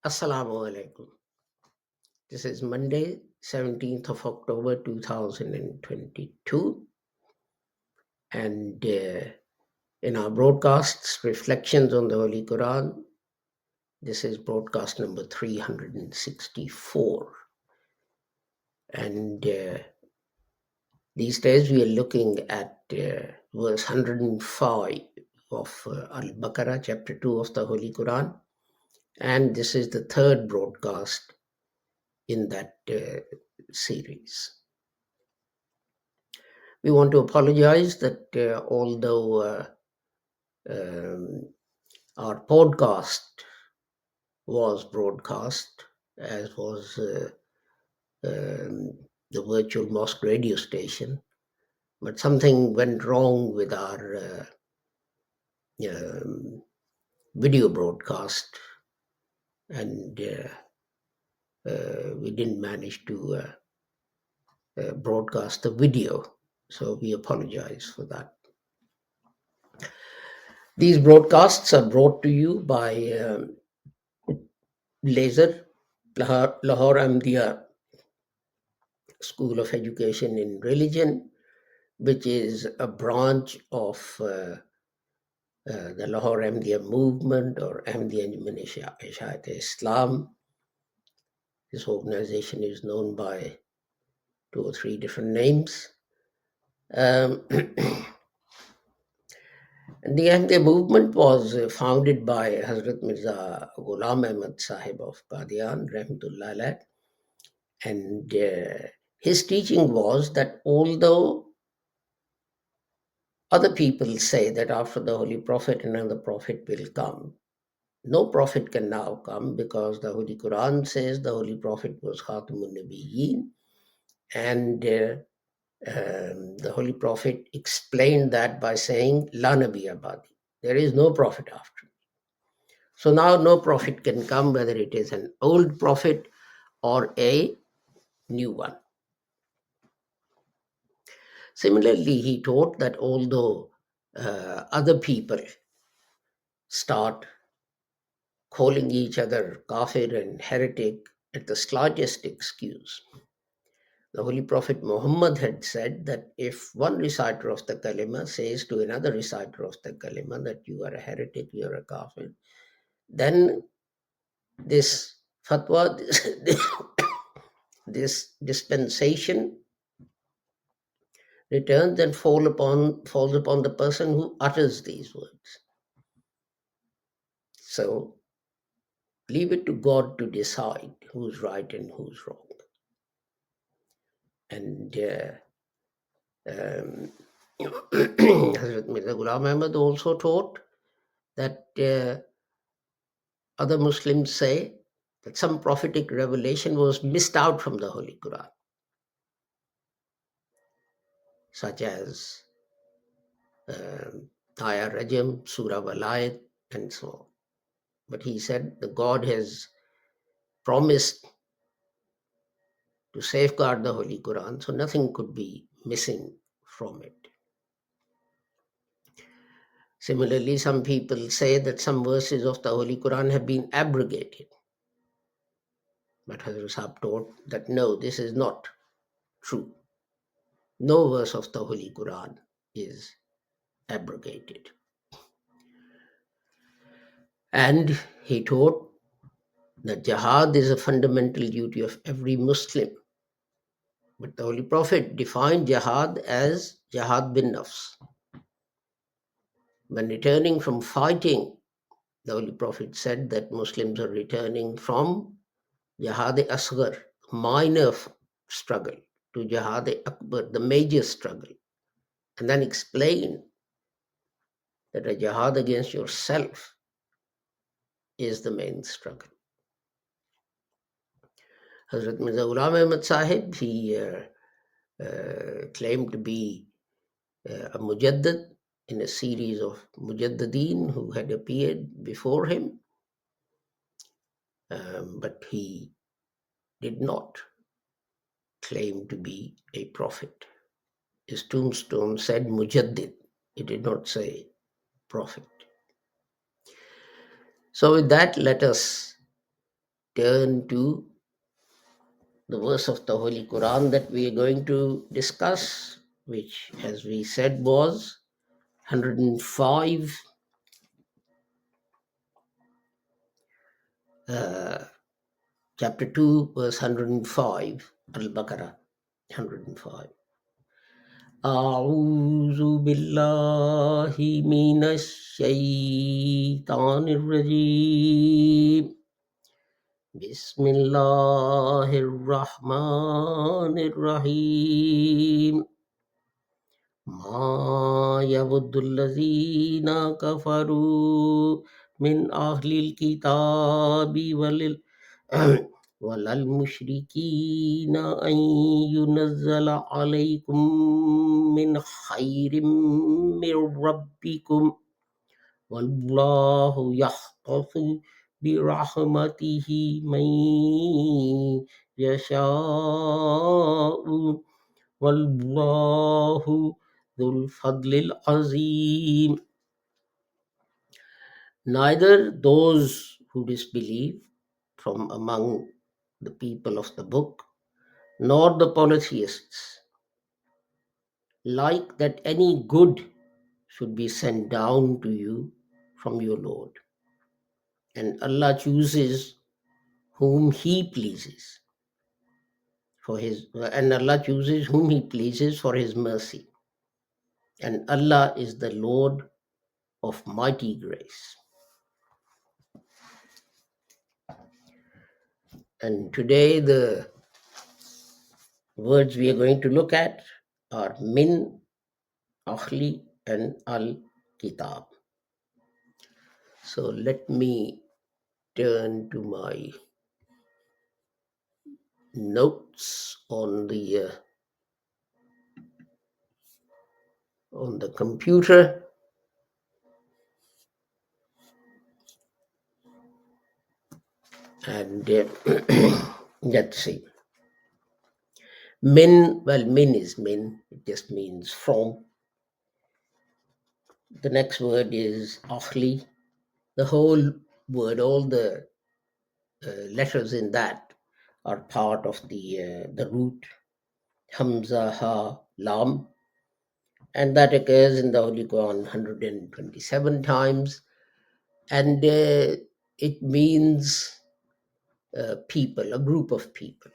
Assalamu alaikum. This is Monday, 17th of October 2022, and in our broadcasts, Reflections on the Holy Quran, this is broadcast number 364. And these days we are looking at verse 105 of Al Baqarah, chapter 2 of the Holy Quran, and this is the third broadcast in that series. We want to apologize that although um, our podcast was broadcast, as was the virtual mosque radio station, but something went wrong with our video broadcast, and we didn't manage to broadcast the video. So we apologize for that. These broadcasts are brought to you by Laser, Lahore Ahmadiyya School of Education in Religion, which is a branch of the Lahore Ahmadiyya movement or Ahmadiyya Anjuman Ishayat Islam. This organization is known by 2 or 3 different names. The Ahmadiyya movement was founded by Hazrat Mirza Ghulam Ahmad Sahib of Qadian, Rahmatullah Alayh, and his teaching was that although other people say that after the Holy Prophet another prophet will come, no prophet can now come, because the Holy Quran says the Holy Prophet was Khatamun Nabiyyin, and the Holy Prophet explained that by saying, La Nabi Abadi, there is no prophet after me. So now no prophet can come, whether it is an old prophet or a new one. Similarly, he taught that although other people start calling each other kafir and heretic at the slightest excuse, the Holy Prophet Muhammad had said that if one reciter of the kalima says to another reciter of the kalima that you are a heretic, you are a kafir, then this fatwa, this dispensation returns and falls upon the person who utters these words. So leave it to God to decide who's right and who's wrong. And Hazrat Mirza Ghulam Ahmad also taught that other Muslims say that some prophetic revelation was missed out from the Holy Quran, such as Ayah Rajam, Surah Walayat, and so on. But he said the God has promised to safeguard the Holy Quran, so nothing could be missing from it. Similarly, some people say that some verses of the Holy Quran have been abrogated. But Hazrat Sahib taught that no, this is not true. No verse of the Holy Quran is abrogated. And he taught that jihad is a fundamental duty of every Muslim. But the Holy Prophet defined jihad as jihad bin nafs. When returning from fighting, the Holy Prophet said that Muslims are returning from jihad asghar, minor struggle, to Jihad Akbar, the major struggle, and then explain that a jihad against yourself is the main struggle. Hazrat Mirza Ghulam Ahmad Sahib, he claimed to be a mujaddid in a series of mujaddideen who had appeared before him, but he did not claim to be a prophet. His tombstone said mujaddid, it did not say prophet. So, with that, let us turn to the verse of the Holy Quran that we are going to discuss, which, as we said, was 105, chapter 2, verse 105, Al Baqarah 105. أعوذ بالله من الشيطان الرجيم بسم الله الرحمن الرحيم ما يود الذين كفروا من أهل الكتاب ولا المشركين أن ينزل عليكم من خير من ربكم والله يختص برحمته من يشاء والله ذو الفضل العظيم. Neither those who disbelieve from among the people of the book, nor the polytheists, like that any good should be sent down to you from your Lord. And Allah chooses whom He pleases and Allah chooses whom He pleases for His mercy. And Allah is the Lord of mighty grace. And today the words we are going to look at are min, ahli, and al kitab. So let me turn to my notes on the computer. And let's see. Min, well, min is min. It just means from. The next word is ahli. The whole word, all the letters in that are part of the root Hamza, Ha, Lam, and that occurs in the Holy Quran 127 times, and it means people, a group of people.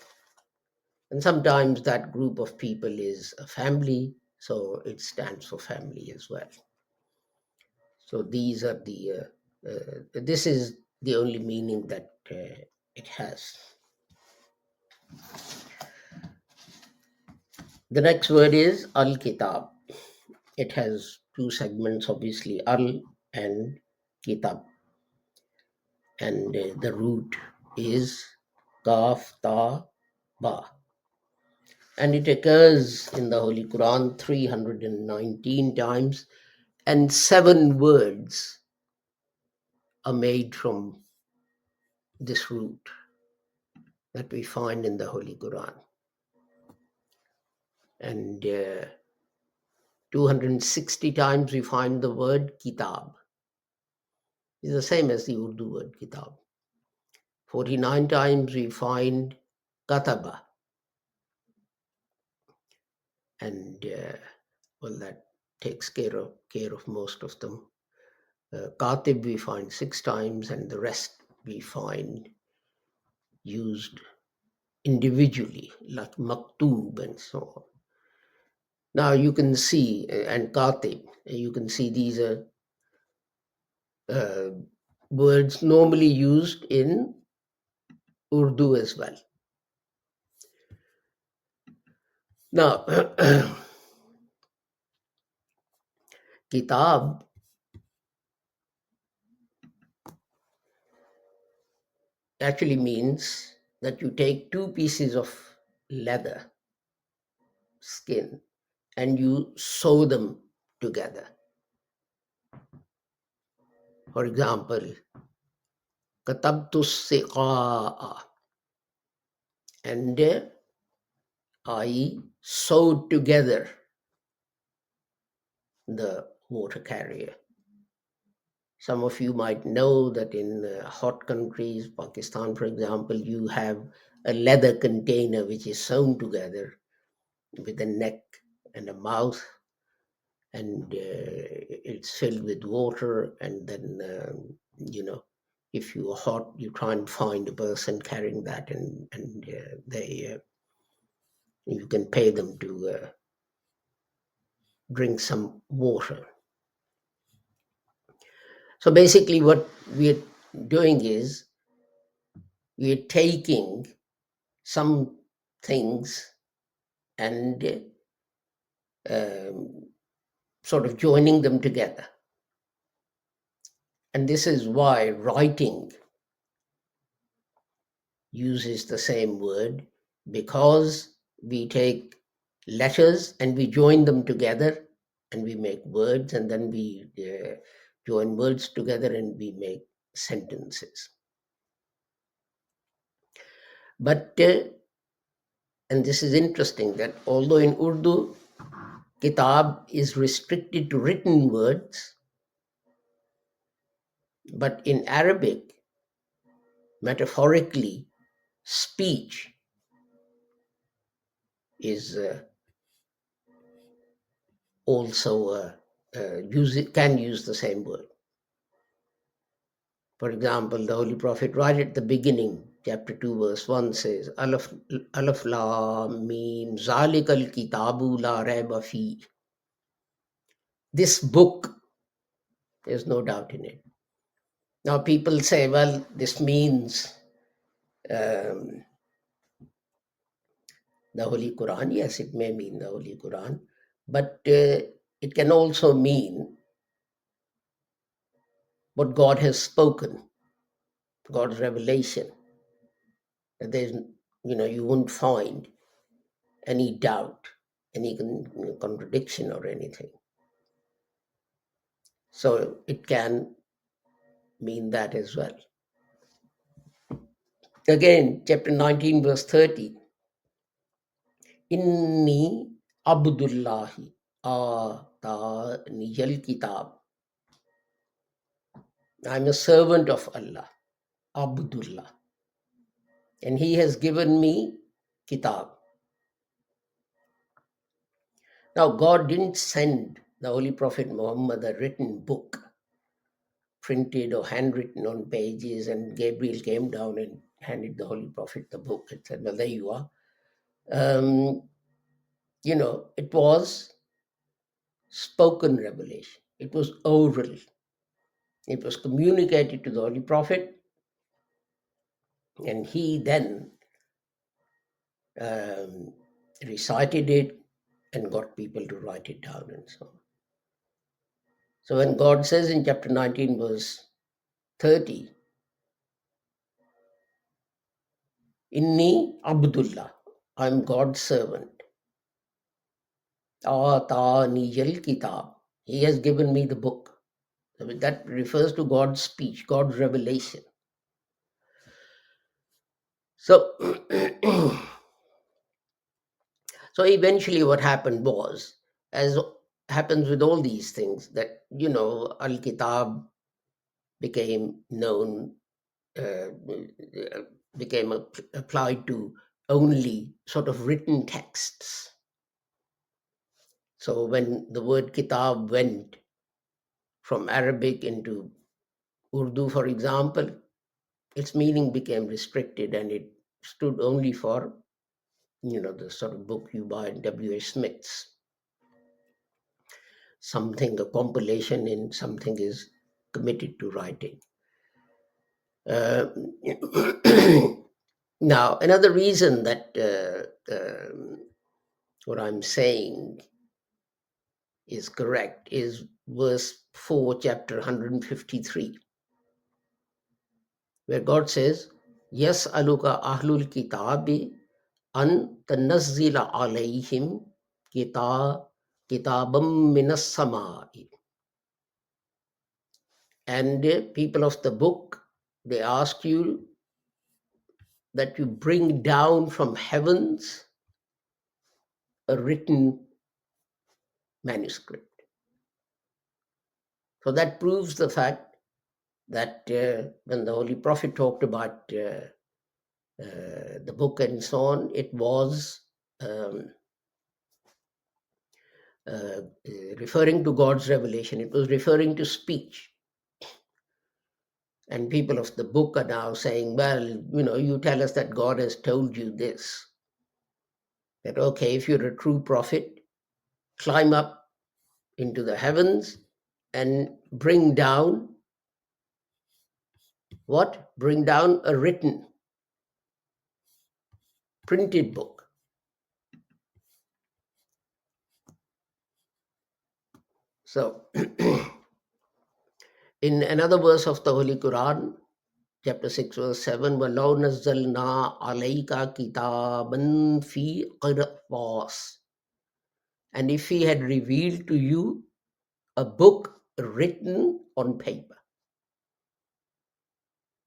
And sometimes that group of people is a family, so it stands for family as well. So these are this is the only meaning that it has. The next word is Al Kitab. It has two segments, obviously, Al and Kitab. And the root is Kaf, Ta, Ba. And it occurs in the Holy Quran 319 times, and 7 words are made from this root that we find in the Holy Quran. And 260 times we find the word Kitab. It's the same as the Urdu word Kitab. 49 times we find Kataba. And well, that takes care of most of them. Katib we find 6 times, and the rest we find used individually, like Maktub and so on. Now you can see, and Katib, you can see these are words normally used in Urdu as well. Now, kitab actually means that you take two pieces of leather, skin, and you sew them together. For example, katabtu siqa'a, and I sewed together the water carrier. Some of you might know that in hot countries, Pakistan, for example, you have a leather container which is sewn together with a neck and a mouth, and it's filled with water. And then, if you're hot, you try and find a person carrying that, and they you can pay them to drink some water. So basically, what we're doing is we're taking some things and um, sort of joining them together. And this is why writing uses the same word, because we take letters and we join them together and we make words, and then we join words together and we make sentences. But, and this is interesting, that although in Urdu, kitab is restricted to written words, but in Arabic, metaphorically, speech is also can use the same word. For example, the Holy Prophet, right at the beginning, chapter 2, verse 1 says, Alaf Lam Mim Zalikal Kitabu La Raiba Fi. This book, there's no doubt in it. Now, people say, well, this means um, the Holy Quran. Yes, it may mean the Holy Quran, but it can also mean what God has spoken, God's revelation. That there's, you won't find any doubt, any contradiction or anything. So it can mean that as well. Again, chapter 19, verse 30. Inni Abdullahi Nijal Kitab. I'm a servant of Allah, Abdullah. And He has given me Kitab. Now, God didn't send the Holy Prophet Muhammad a written book, printed or handwritten on pages, and Gabriel came down and handed the Holy Prophet the book and said, well, there you are. Um, it was spoken revelation. It was oral. It was communicated to the Holy Prophet, and he then um, recited it and got people to write it down and so on. So when God says in chapter 19, verse 30, Inni Abdullah, I'm God's servant. Ataniyal Kitab, He has given me the book. So that refers to God's speech, God's revelation. So, so eventually what happened was, as happens with all these things, that, Al Kitab became known, uh, became applied to only sort of written texts. So when the word kitab went from Arabic into Urdu, for example, its meaning became restricted, and it stood only for, the sort of book you buy in W.H. Smith's. Something, a compilation in something is committed to writing. Uh, now, another reason that what I'm saying is correct is verse 4, chapter 153, where God says, Yes, aluka ahlul kitabi an tanazzila alayhim kitabam minas samai. And people of the book, they ask you that you bring down from heavens a written manuscript. So that proves the fact that when the Holy Prophet talked about the book and so on, it was um, uh, referring to God's revelation. It was referring to speech. And people of the book are now saying, well, you tell us that God has told you this. That, okay, if you're a true prophet, climb up into the heavens and bring down what? Bring down a written, printed book. So, in another verse of the Holy Quran, chapter 6, verse 7, وَلَوْ نَزَّلْنَا عَلَيْكَ كِتَابًا فِي قِرْطَاسٍ. And if he had revealed to you a book written on paper.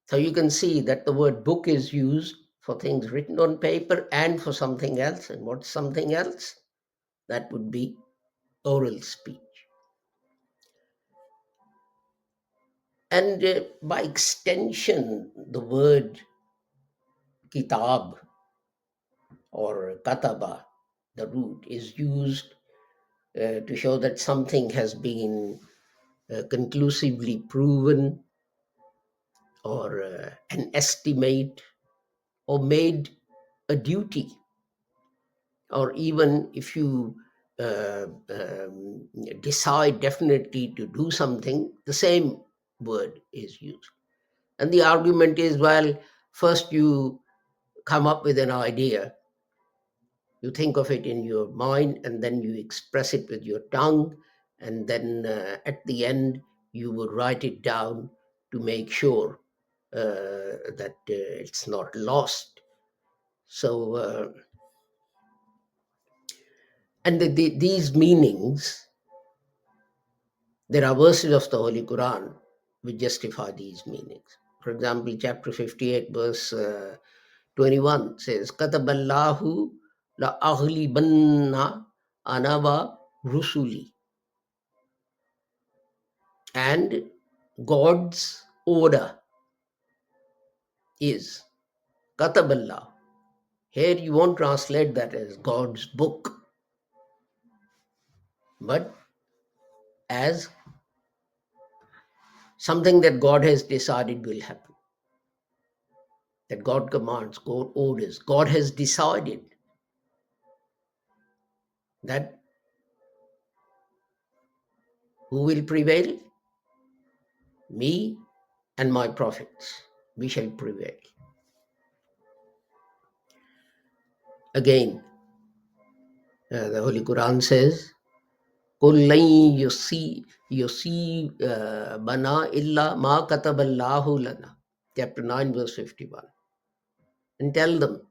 So you can see that the word book is used for things written on paper and for something else. And what's something else? That would be oral speech. And by extension, the word kitab or kataba, the root, is used to show that something has been conclusively proven, or an estimate, or made a duty. Or even if you decide definitely to do something, the same word is used. And the argument is, well, first you come up with an idea, you think of it in your mind, and then you express it with your tongue, and then at the end you will write it down to make sure that it's not lost. So and these meanings, there are verses of the Holy Quran which justify these meanings. For example, chapter 58, verse 21 says, Kataballahu la aghlibanna anava rusuli. And God's order is Kataballah. Here you won't translate that as God's book, but as something that God has decided will happen. That God commands, God orders. God has decided that who will prevail? Me and my prophets. We shall prevail. Again, the Holy Quran says, قُلْ لَن يُصِيبَنَا إِلَّا مَا كَتَبَ اللَّهُ لَنَا. Chapter 9, verse 51. And tell them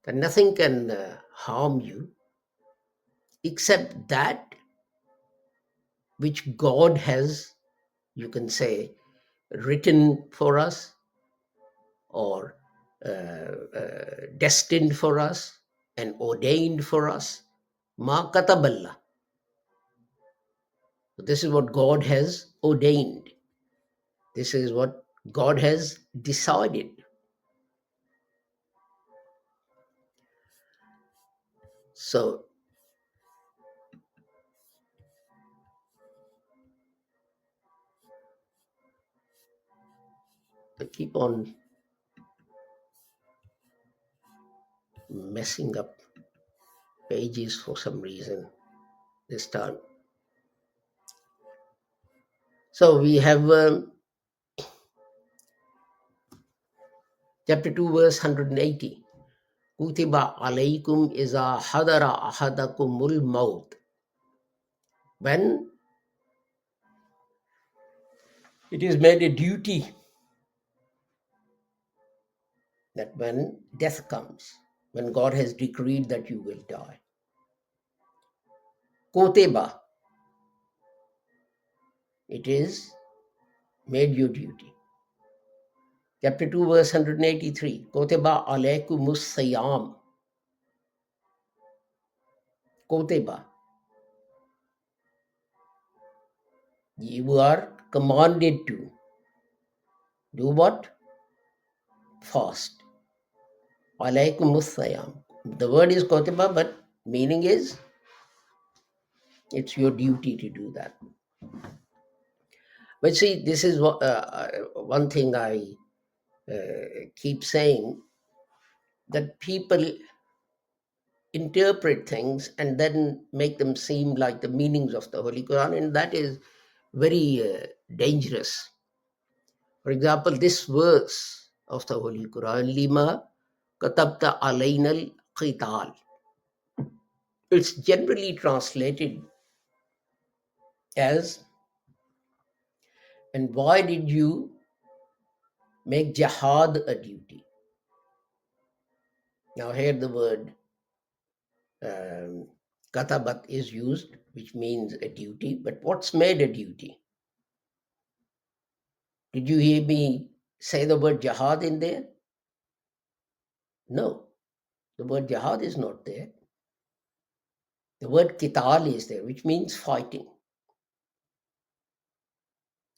that nothing can harm you except that which God has, you can say, written for us, or destined for us and ordained for us. Ma kataballah. This is what God has ordained. This is what God has decided. So I keep on messing up pages for some reason this time. So we have chapter 2, verse 180. Kutiba alaykum iza hadara ahadakumul maut. When it is made a duty that when death comes, when God has decreed that you will die, kutiba, it is made your duty. Chapter 2, verse 183. Kutiba alaykumus siyam. Kutiba. You are commanded to do what? Fast. Alaykumus siyam. The word is kutiba, but meaning is it's your duty to do that. But see, this is one thing I keep saying, that people interpret things and then make them seem like the meanings of the Holy Quran, and that is very dangerous. For example, this verse of the Holy Quran, Lima katabta alaynal qital, it's generally translated as, and why did you make jihad a duty? Now, here the word um, katabat is used, which means a duty, but what's made a duty? Did you hear me say the word jihad in there? No, the word jihad is not there. The word kital is there, which means fighting.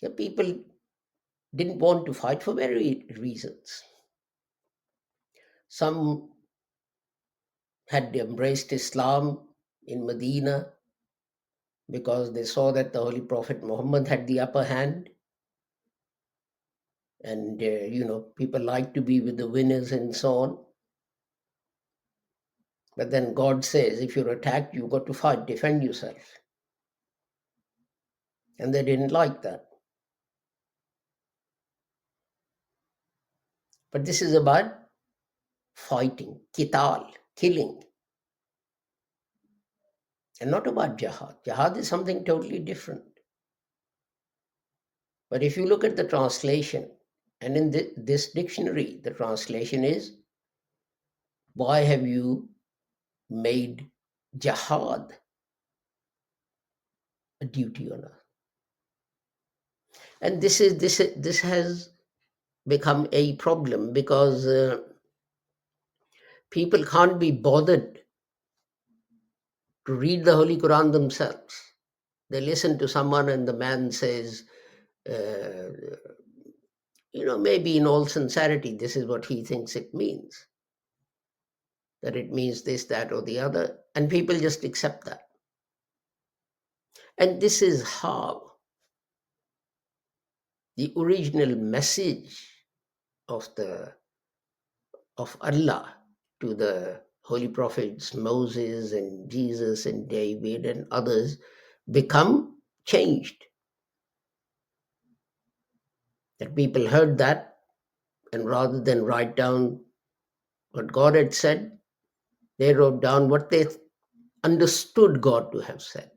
The people didn't want to fight for very reasons. Some had embraced Islam in Medina because they saw that the Holy Prophet Muhammad had the upper hand, and people like to be with the winners and so on. But then God says, if you're attacked, you've got to fight, defend yourself. And they didn't like that. But this is about fighting, kital, killing, and not about jihad. Jihad is something totally different. But if you look at the translation, and in this dictionary, the translation is, why have you made jihad a duty on us? And this has become a problem because people can't be bothered to read the Holy Quran themselves. They listen to someone and the man says, uh, maybe in all sincerity, this is what he thinks it means. That it means this, that, or the other. And people just accept that. And this is how the original message of Allah to the holy prophets Moses and Jesus and David and others become changed. That people heard that, and rather than write down what God had said, they wrote down what they understood God to have said.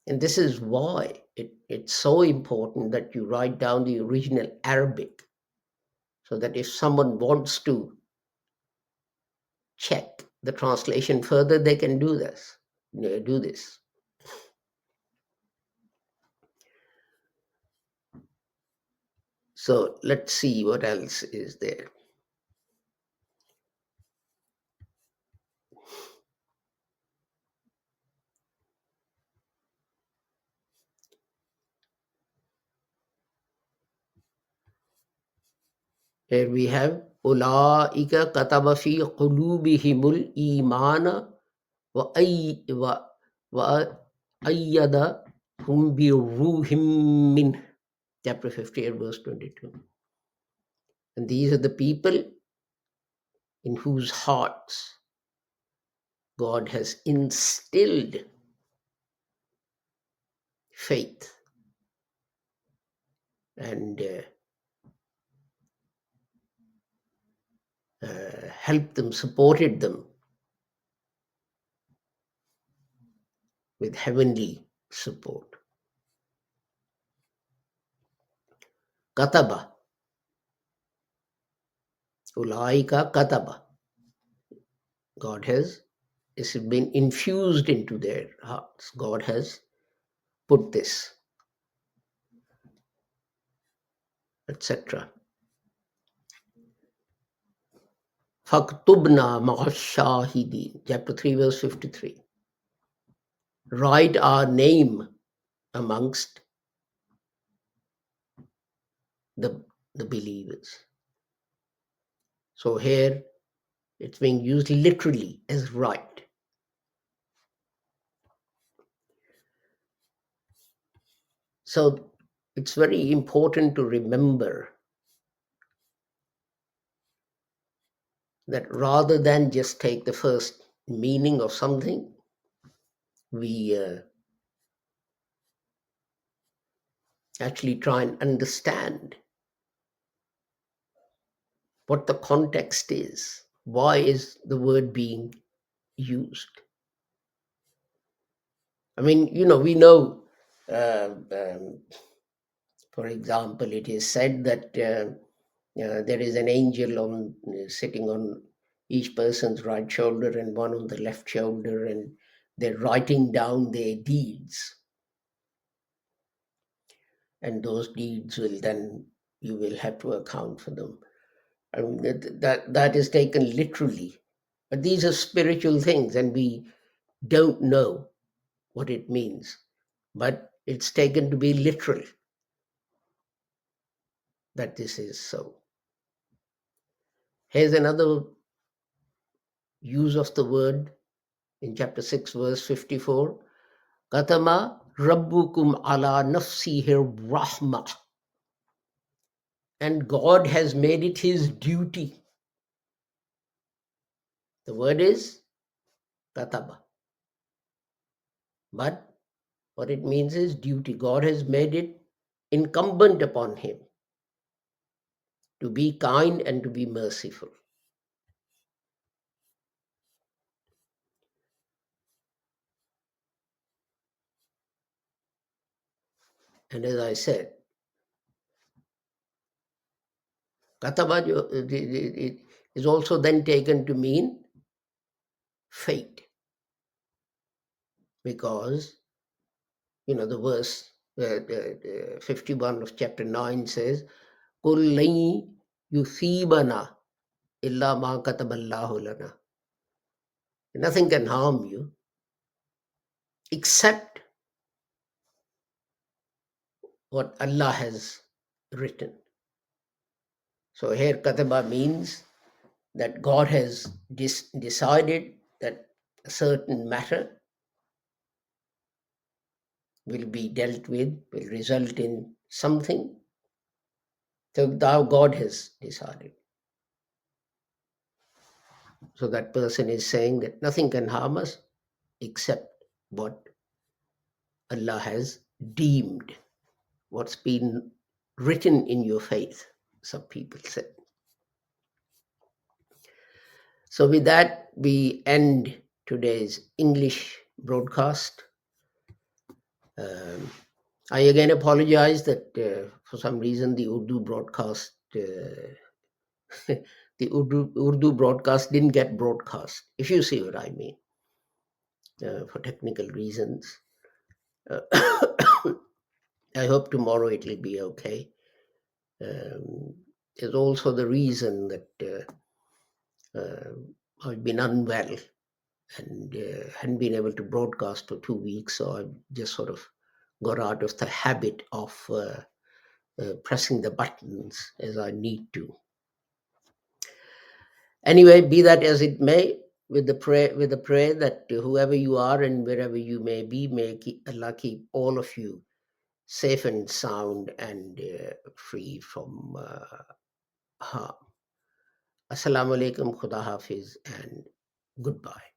And this is why it's so important that you write down the original Arabic, so that if someone wants to check the translation further, they can do this. So let's see what else is there. Here we have Ulaika kataba fi qulubihimul imana wa ayyada hum bi ruhim min. Chapter 58, verse 22. And these are the people in whose hearts God has instilled faith and helped them, supported them with heavenly support. Kataba, ulaika kataba. God has, it's been infused into their hearts. God has put this, etc. Faktubna ma'ashahidin, chapter 3, verse 53. Write our name amongst the, the believers. So here it's being used literally as write. So it's very important to remember that rather than just take the first meaning of something, we actually try and understand what the context is. Why is the word being used? I mean, we know, for example, it is said that there is an angel sitting on each person's right shoulder and one on the left shoulder, and they're writing down their deeds. And those deeds will then, you will have to account for them. I mean, that is taken literally. But these are spiritual things, and we don't know what it means. But it's taken to be literal that this is so. Here's another use of the word in chapter 6, verse 54. Katama rabbukum ala nafsihi rahmah. And God has made it his duty. The word is kataba. But what it means is duty. God has made it incumbent upon him to be kind and to be merciful. And as I said, kataba it is also then taken to mean fate, because the verse 51 of chapter 9 says, "Qul lan yusibana illa ma kataballahu lana." Nothing can harm you except what Allah has written. So here kataba means that God has decided that a certain matter will be dealt with, will result in something. So thou God has decided. So that person is saying that nothing can harm us except what Allah has deemed, what's been written in your faith, some people say. So with that, we end today's English broadcast. I again apologize that for some reason the Urdu broadcast, the Urdu broadcast didn't get broadcast, if you see what I mean, for technical reasons. I hope tomorrow it will be okay. There's also the reason that I've been unwell and hadn't been able to broadcast for 2 weeks, so I just sort of got out of the habit of pressing the buttons as I need to. Anyway, be that as it may, with the prayer that whoever you are and wherever you may be, may Allah keep all of you safe and sound and free from harm. Assalamu alaikum, Khuda Hafiz, and goodbye.